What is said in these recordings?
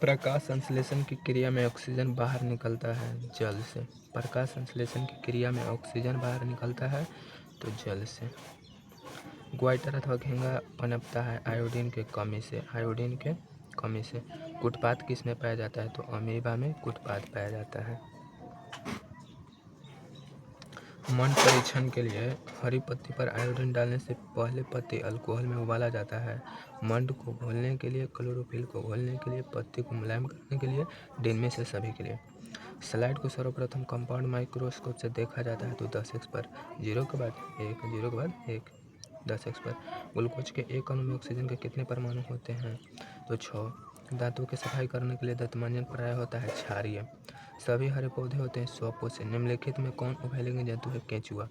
प्रकाश संश्लेषण की क्रिया में ऑक्सीजन बाहर निकलता है जल से। प्रकाश संश्लेषण की क्रिया में ऑक्सीजन बाहर निकलता है तो जल से। ग्वाइटर अथवा घोंघा पनपता है आयोडीन के कमी से। आयोडीन के कमी से। कूटपाद किस में पाया जाता है तो अमीबा में कूटपाद पाया जाता है। मंड परीक्षण के लिए हरी पत्ती पर आयोडीन डालने से पहले पत्ती अल्कोहल में उबाला जाता है। मंड को घोलने के लिए, क्लोरोफिल को घोलने के लिए, पत्ती को मुलायम करने के लिए, दिन में से सभी के लिए। स्लाइड को सर्वप्रथम कंपाउंड माइक्रोस्कोप से देखा जाता है तो 10x पर 0 के बाद 1, 0 के बाद 1, 10x पर। ग्लूकोज के एक अणु में ऑक्सीजन के कितने परमाणु होते हैं तो 6। दांतों की सफाई करने के लिए दंतमंजन प्रायः होता है क्षारीय। सभी हरे पौधे होते हैं स्वपोषी। निम्नलिखित में कौन उभयलिंगी जंतु है केंचुआ।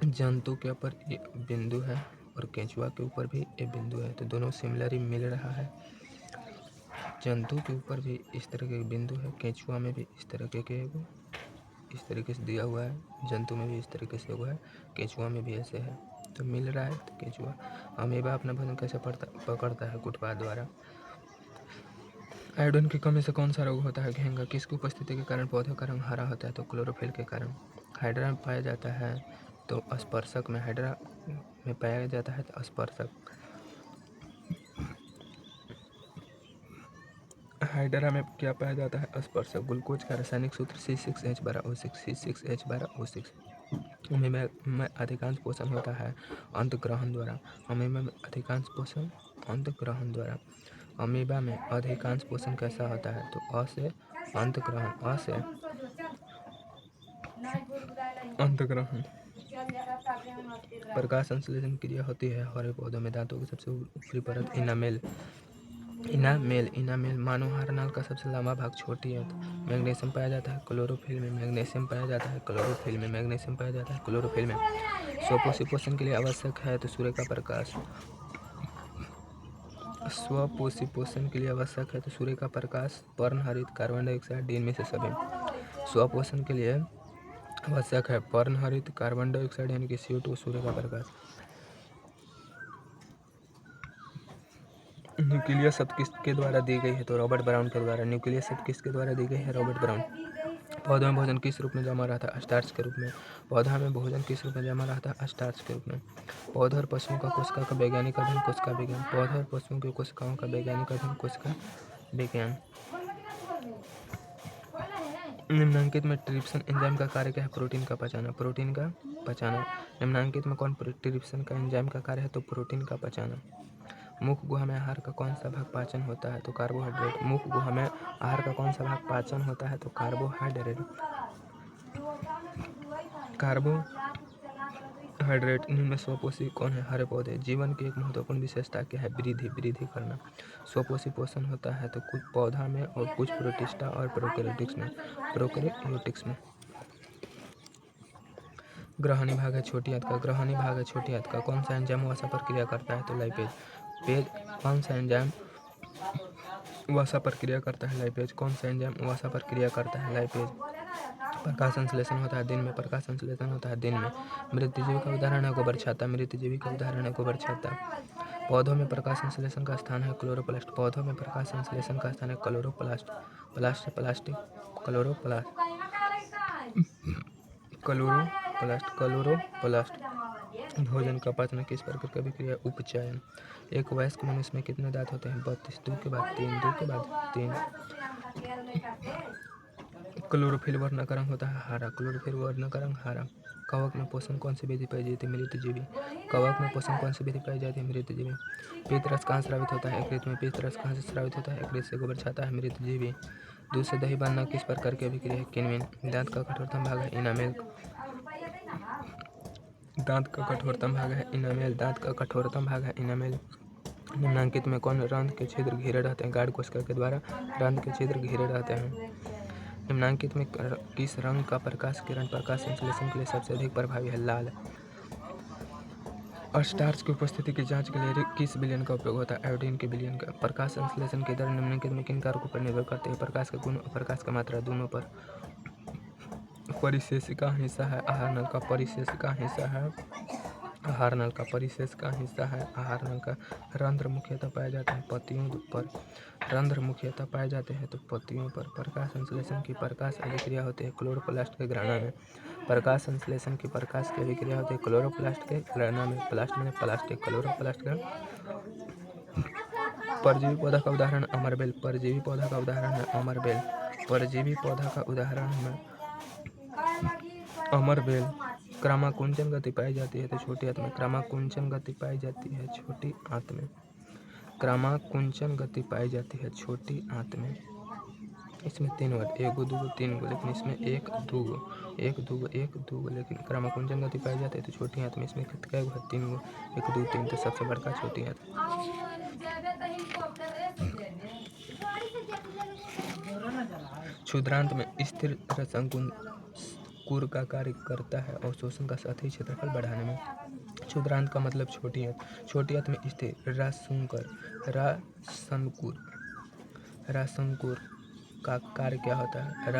जंतु के ऊपर ये बिंदु है और केंचुआ के ऊपर भी ये बिंदु है तो दोनों सिमिलर ही मिल रहा है। जंतु के ऊपर भी इस तरह के बिंदु है, केंचुआ में भी इस तरह के इस तरीके से दिया हुआ है। जंतु में भी इस तरीके से हुआ है, केंचुआ में भी ऐसे है तो मिल रहा है तो केंचुआ। अमीबा अपना भोजन कैसे पकड़ता है कूटपाद द्वारा। आयोडीन की कमी से कौन सा रोग होता है घेंगा। किसकी उपस्थिति के कारण पौधों का रंग हरा होता है तो क्लोरोफिल के कारण। हाइड्रा में पाया जाता है तो स्पर्शक में। हाइड्रा में पाया जाता है तो स्पर्शक। हाइड्रा में क्या पाया जाता है स्पर्शक। ग्लूकोज का रासायनिक सूत्र C6H12O6। C6H12O6। अमीबा में अधिकांश पोषण होता है अंतःग्रहण द्वारा। अमीबा में अधिकांश पोषण अंतःग्रहण द्वारा। अमीबा में अधिकांश पोषण कैसा होता है तो अ से अंतःग्रहण। अ से अंतःग्रहण। प्रकाश संश्लेषण क्रिया होती है हरे पौधों में। दांतों की सबसे ऊपरी परत इनामेल। इनामेल मानव हारनाल का सबसे लंबा भाग छोटी है। मैग्नीशियम पाया जाता है क्लोरोफिल में। मैग्नीशियम पाया जाता है क्लोरोफिल में। मैग्नीशियम पाया जाता है क्लोरोफिल में। स्वपोषी पोषण के लिए आवश्यक है तो सूर्य का प्रकाश। स्वपोषी पोषण के लिए आवश्यक है तो सूर्य का प्रकाश, पर्णहरित, कार्बन डाइऑक्साइड, दिन में से सभी। स्वपोषण के लिए आवश्यक है पर्णहरित, कार्बन डाइऑक्साइड यानी कि CO2, सूर्य का प्रकाश। न्यूक्लियस शब्द किसके द्वारा दी गई है तो रॉबर्ट ब्राउन के द्वारा। न्यूक्लियस शब्द किसके द्वारा दी गई है रॉबर्ट ब्राउन। पौधों में भोजन किस रूप में जमा रहता है स्टार्च के रूप में। पौधा में भोजन किस रूप में जमा रहता है स्टार्च के रूप में। पौधों और पशुओं का कोशिका का वैज्ञानिक अध्ययन कोशिका विज्ञान। पौधों और पशुओं की कोशिकाओं का वैज्ञानिक अध्ययन कोशिका विज्ञान। निम्नलिखित में ट्रिप्सिन एंजाइम का कार्य क्या है प्रोटीन का पचाना। प्रोटीन का पचाना। निम्नलिखित में कौन ट्रिप्सिन का एंजाइम का कार्य है तो प्रोटीन का पचाना। मुख गुहा में आहार का कौन सा भाग पाचन होता है तो कार्बोहाइड्रेट। मुख गुहा में आहार का कौन सा भाग पाचन होता है तो कार्बोहाइड्रेट। कार्बोहाइड्रेट। इनमें में स्वपोषी कौन है हरे पौधे। जीवन की एक महत्वपूर्ण विशेषता क्या है वृद्धि। वृद्धि करना। स्वपोषी पोषण होता है तो कुछ पौधा में और कुछ प्रोटिस्टा और प्रोकैरियोटिक्स में। प्रोकैरियोटिक्स में। ग्रहणी भाग है छोटी आंत का। ग्रहणी भाग है छोटी आंत का। कौन सा एंजाइम वसा पर क्रिया करता है तो लाइपेज। पेज। कौन सा एंजाइम वसा पर क्रिया करता है लाइपेज। कौन सा एंजाइम वसा पर क्रिया करता है लाइपेज। प्रकाश संश्लेषण होता है दिन में। प्रकाश संश्लेषण होता है दिन में। मृतजीवी का उदाहरण है गोबर छाता। मृतजीवी का उदाहरण है गोबर छाता। पौधों में प्रकाश संश्लेषण का स्थान है क्लोरोप्लास्ट। पौधों में प्रकाश संश्लेषण का स्थान है क्लोरोप्लास्ट। Plastic chloroplast. क्लोरोप्लास्ट। भोजन का पचना किस प्रकार का विक्रिया उपचयन। एक वयस्क मनुष्य में कितने दांत होते हैं 32। 2 के बाद 3, 2 के बाद 3। क्लोरोफिल वर्ण का रंग होता है हरा। क्लोरोफिल वर्ण का रंग हरा। कवक में पोषण कौन सी विधि पाई जाती है मृतजीवी। कवक में पोषण कौन सी विधि पाई जाती है मृतजीवी। पीतरस कहाँ स्रावित होता है यकृत में। पीतरस कहाँ से स्रावित होता है यकृत से। गोबर छाता है मृतजीवी। दूध से दही बनना किस प्रकार की अभिक्रिया है किण्विन। दांत का कठोरतम भाग है इनामेल। दांत का कठोरतम भाग है इनामेल। दांत का कठोरतम भाग है इनामेल। निम्नांकित में कौन रंध्र के छिद्र घिरे रहते हैं गाढ़ कोशिका के द्वारा रंध्र के छिद्र घिरे रहते हैं। निम्नांकित में किस रंग का प्रकाश किरण प्रकाश संश्लेषण के लिए सबसे अधिक प्रभावी है लाल। स्टार्च की उपस्थिति की जांच के लिए किस विलयन का उपयोग होता है आयोडीन के विलयन का। प्रकाश संश्लेषण की दर निम्नलिखित में किन कारकों पर निर्भर करती है प्रकाश का गुण और प्रकाश का मात्रा दोनों पर। परिशेषिका हिस्सा है आहार नल का। परिशेषिका हिस्सा है आहार नल का परिशेष का हिस्सा है। आहार नल का रंध्र मुख्यतः पाए जाते हैं पत्तियों पर। रंध्र मुख्यतः पाए जाते हैं तो पत्तियों पर। प्रकाश संश्लेषण की प्रकाश अभिक्रिया होती है क्लोरोप्लास्ट के घृणा में। प्रकाश संश्लेषण की प्रकाश की अभिक्रिया होती है क्लोरोप्लास्ट के घृणा में। प्लास्ट में प्लास्टिक, क्लोरोप्लास्ट का। परजीवी पौधा का उदाहरण अमरबेल। परजीवी पौधा का उदाहरण है अमरबेल। परजीवी पौधा का उदाहरण है अमरबेल। क्रामाकुंचन गति पाई जाती है तो छोटी आंत में। क्रामाकुंचन गति पाई जाती है छोटी आंत में। क्रामाकुंचन गति पाई जाती है छोटी आंत में। इसमें 3 वर्ड, 1 2 3 गो, लेकिन इसमें 1 2 गो, 1 2 गो, 1 2 गो, लेकिन क्रामाकुंचन गति पाई जाती है तो छोटी आंत में। इसमें कितने गो है? 3 गो, 1 2 3, तो सबसे बड़का छोटी आंत। क्षुद्रांत में स्थिर रसांकुर का कार्य करता है और शोषण का सतही क्षेत्रफल बढ़ाने में। क्षुद्रांत का मतलब छोटी आंत। छोटी आंत में स्थिर रासांकुर का कार्य क्या होता है?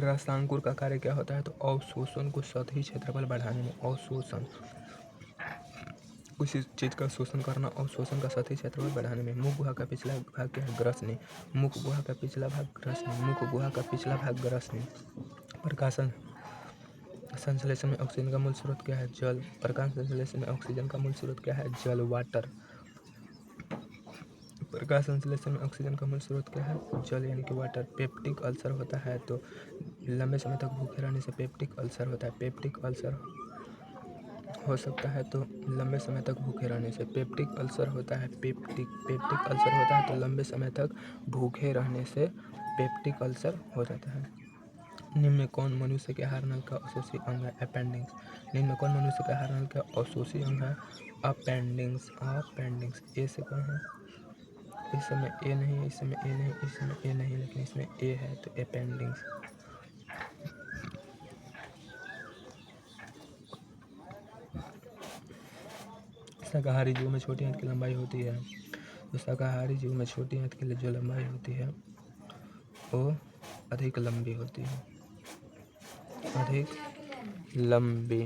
रसांकुर का कार्य क्या होता है? तो अवशोषण को सतही क्षेत्रफल बढ़ाने में। अवशोषण, किसी चीज का शोषण करना, अवशोषण का सतही क्षेत्रफल बढ़ाने में। मुख गुहा का पिछला भाग क्या है? ग्रसनी। मुख गुहा का पिछला भाग ग्रसनी। मुख गुहा का पिछला भाग ग्रसनी। प्रकाशन संश्लेषण में ऑक्सीजन का मूल स्रोत क्या है? जल। प्रकाश संश्लेषण में ऑक्सीजन का मूल स्रोत क्या है? जल, वाटर। प्रकाश संश्लेषण में ऑक्सीजन का मूल स्रोत क्या है? जल यानी कि वाटर। पेप्टिक अल्सर होता है तो लंबे समय तक भूखे रहने से पेप्टिक अल्सर होता है। पेप्टिक अल्सर हो सकता है तो लंबे समय तक भूखे रहने से पेप्टिक अल्सर होता है। पेप्टिक अल्सर होता है तो लंबे समय तक भूखे रहने से पेप्टिक अल्सर हो जाता है। निम्न में कौन मनुष्य के आहार नल का अशोषी अंग है? अपेंडिक्स। निम्न में कौन मनुष्य के आहार नल का अशोषी अंग है? अपेंडिक्स। अपेंडिक्स। ए से कौन है? इस समय ए नहीं है, इस समय ए नहीं, इस समय ए नहीं, लेकिन इसमें ए है तो अपेंडिक्स। शाकाहारी जीव में छोटी आंत की लंबाई होती है। तो शाकाहारी जीव में छोटी आंत के लिए जो लंबाई होती है वो अधिक लंबी होती है। अधिक लंबी।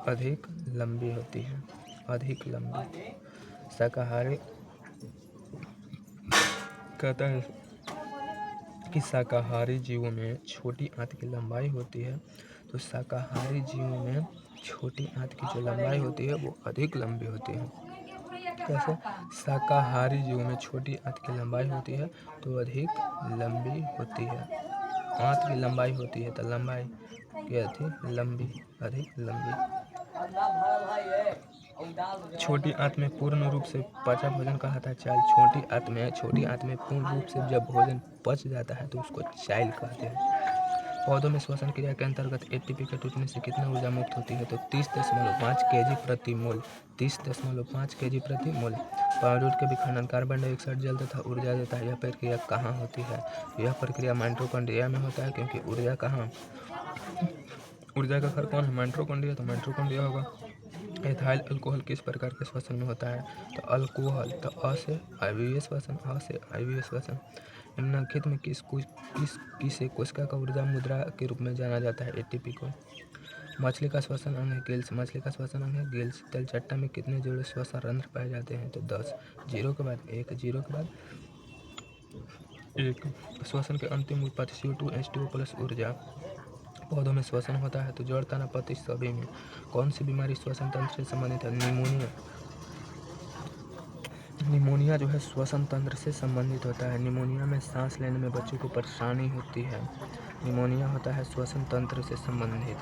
अधिक लंबी होती है। अधिक लंबी। शाकाहारी कहता है कि शाकाहारी जीवों में छोटी आंत की लंबाई होती है। तो शाकाहारी जीवों में छोटी आंत की जो लंबाई होती है वो अधिक लंबी होती है। कैसे? शाकाहारी जीवों में छोटी आंत की लंबाई होती है तो अधिक लंबी होती है। आंत की लंबाई होती है तो लंबाई की अधिक लंबी, अधिक लंबी। छोटी आंत में पूर्ण रूप से पचा भोजन कहलाता है चाइल। छोटी आंत में पूर्ण रूप से जब भोजन पच जाता है तो उसको चाइल कहते हैं। पौधों में श्वसन क्रिया के अंतर्गत एटीपी के टूटने से कितना ऊर्जा मुक्त होती है? तो 30.5 kg प्रति मोल। 30.5 kg प्रति मोल। पाउडर के विखंडन कार्बन डाइऑक्साइड जल तथा ऊर्जा देता है। यह प्रक्रिया कहाँ होती है? यह प्रक्रिया माइटोकॉन्ड्रिया में होता है, क्योंकि ऊर्जा कहाँ, ऊर्जा का घर कौन है? माइटोकॉन्ड्रिया। तो माइटोकॉन्ड्रिया होगा। एथाइल अल्कोहल किस प्रकार के श्वसन में होता है? तो अल्कोहल, तो अ से आयवीय श्वसन, अ से आयवीय श्वसन। निम्नलिखित में किसे कोशिका का ऊर्जा मुद्रा के रूप में जाना जाता है? एटीपी को। मछली का श्वसन अंग है गिल्स। मछली का श्वसन अंग है गिल्स। तलचट्टा में कितने जोड़े श्वसन रंध्र पाए जाते हैं? तो 10। 0 के बाद 1, 0 के बाद 1। श्वसन के अंतिम उत्पाद CO2H2O प्लस ऊर्जा। पौधों में श्वसन होता है तो जड़, तना, पत्ती सभी में। कौन सी बीमारी श्वसन तंत्र से संबंधित है? निमोनिया। निमोनिया जो है श्वसन तंत्र से संबंधित होता है। निमोनिया में सांस लेने में बच्चों को परेशानी होती है। निमोनिया होता है श्वसन तंत्र से संबंधित।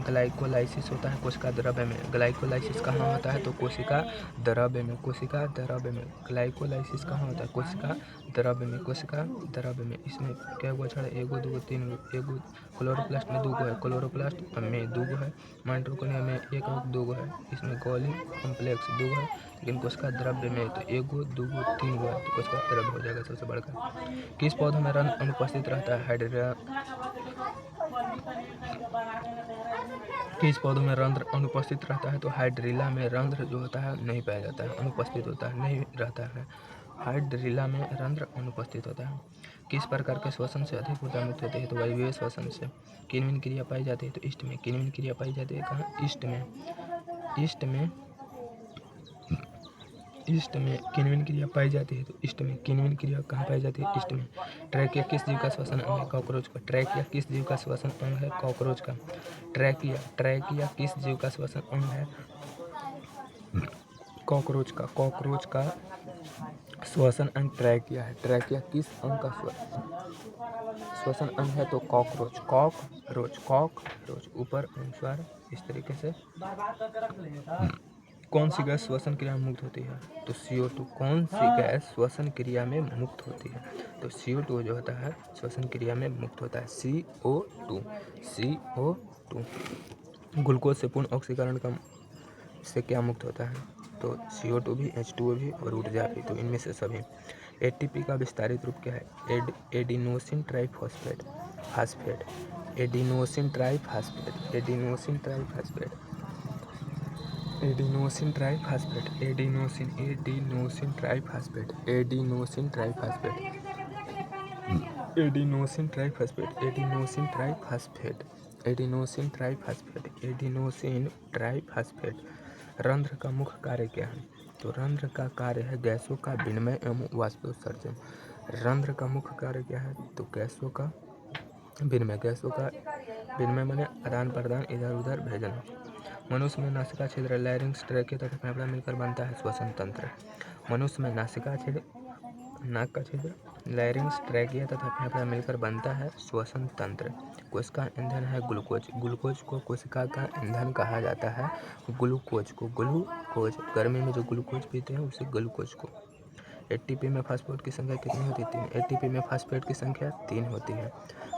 ग्लाइकोलाइसिस होता है कोशिका द्रव्य में। ग्लाइकोलाइसिस कहाँ होता है? तो कोशिका द्रव्य में। कोशिका द्रव्य में। ग्लाइकोलाइसिस कहाँ होता है? कोशिका द्रव्य में। कोशिका द्रव्य में। इसमें क्या हुआ छड़ा? 1 2 3 1। क्लोरोप्लास्ट में 2 है। क्लोरोप्लास्ट में 2 है। माइटोकॉन्ड्रिया में 1 2 है। इसमें गोल्गी कॉम्प्लेक्स 2 है, लेकिन कोशिका द्रव्य में तो 1 2 3 है, तो कोशिका द्रव्य हो जाएगा सबसे बड़का। किस पौधे में रंध्र अनुपस्थित रहता है? हाइड्रा। किस पौधों में रंध्र अनुपस्थित रहता है? तो हाइड्रिला में रंध्र जो होता है नहीं पाया जाता है, अनुपस्थित होता है, नहीं रहता है। हाइड्रिला में रंध्र अनुपस्थित होता है। किस प्रकार के श्वसन से अधिक ऊर्जा मुक्त होती है? तो वायवीय श्वसन से। किनविन क्रिया पाई जाती है? तो ईस्ट में। किनविन क्रिया पाई जाती है कहाँ? ईस्ट में। ईस्ट में किनविन क्रिया पाई जाती है तो ईस्ट में। किनविन क्रिया कहाँ पाई जाती है? ईस्ट में। ट्रैकिया किस जीव का श्वसन अंग है? कॉकरोच का। ट्रैकिया किस जीव का श्वसन अंग है? कॉकरोच का। ट्रैकिया किस जीव का श्वसन अंग है? कॉकरोच का। कॉकरोच का श्वसन अंग ट्रैकिया है। ट्रैकिया किस अंग का श्वसन अंग है? तो कॉकरोच। कॉकरोच ऊपर अनुस्वार इस तरीके से। कौन सी गैस श्वसन क्रिया में मुक्त होती है? तो CO2। कौन सी गैस श्वसन क्रिया में मुक्त होती है? तो CO2 जो होता है श्वसन क्रिया में मुक्त होता है। CO2। ग्लूकोज से पूर्ण ऑक्सीकरण का से क्या मुक्त होता है? तो CO2 भी, H2O भी और ऊर्जा भी। तो इनमें से सभी। ATP का विस्तारित रूप क्या है? Adenosine triphosphate. Adenosine triphosphate. Adenosine triphosphate. Adenosine triphosphate. Adenosine triphosphate. Adenosine triphosphate. Adenosine triphosphate. Adenosine triphosphate. Adenosine triphosphate. Adenosine triphosphate. रंध्र का मुख्य कार्य क्या है? तो रंध्र का कार्य है गैसों का विनिमय एवं वाष्पोत्सर्जन। रंध्र का मुख्य कार्य क्या है? तो गैसों का विनिमय। गैसों का विनिमय माने आदान प्रदान, इधर उधर भेजना। मनुष्य में नासिका छिद्र, लैरिंक्स, ट्रैकिया तथा फेफड़ा मिलकर बनता है श्वसन तंत्र। मनुष्य में नासिका छिद्र, नाक का छिद्र, लैरिंक्स, ट्रैकिया तथा फेफड़ा मिलकर बनता है श्वसन तंत्र। कोशिका ईंधन है ग्लूकोज। ग्लूकोज को कोशिका का ईंधन कहा जाता है। ग्लूकोज गर्मी में जो ग्लूकोज पीते हैं उसे ग्लूकोज को। ATP में फास्फेट की संख्या कितनी होती है? 3। ATP में फास्फेट की संख्या 3 होती है।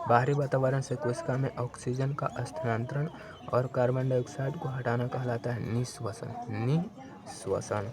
बाहरी वातावरण से कोशिका में ऑक्सीजन का स्थानांतरण और कार्बन डाइऑक्साइड को हटाना कहलाता है निःश्वसन। निःश्वसन।